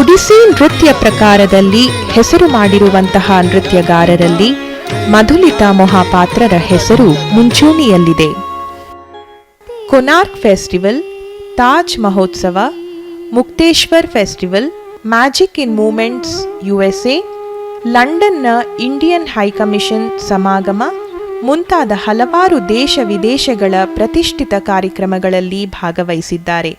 ಒಡಿಸ್ಸಿ ನೃತ್ಯ ಪ್ರಕಾರದಲ್ಲಿ ಹೆಸರು ಮಾಡಿರುವಂತಹ ನೃತ್ಯಗಾರರಲ್ಲಿ ಮಧುಲಿತಾ ಮೊಹಾಪಾತ್ರರ ಹೆಸರು ಮುಂಚೂಣಿಯಲ್ಲಿದೆ. ಕೊನಾರ್ಕ್ ಫೆಸ್ಟಿವಲ್, ತಾಜ್ ಮಹೋತ್ಸವ, ಮುಕ್ತೇಶ್ವರ್ festival, magic in moments USA, ಲಂಡನ್ನ ಇಂಡಿಯನ್ ಹೈಕಮಿಷನ್ ಸಮಾಗಮ ಮುಂತಾದ ಹಲವಾರು ದೇಶ ವಿದೇಶಗಳ ಪ್ರತಿಷ್ಠಿತ ಕಾರ್ಯಕ್ರಮಗಳಲ್ಲಿ ಭಾಗವಹಿಸಿದ್ದಾರೆ.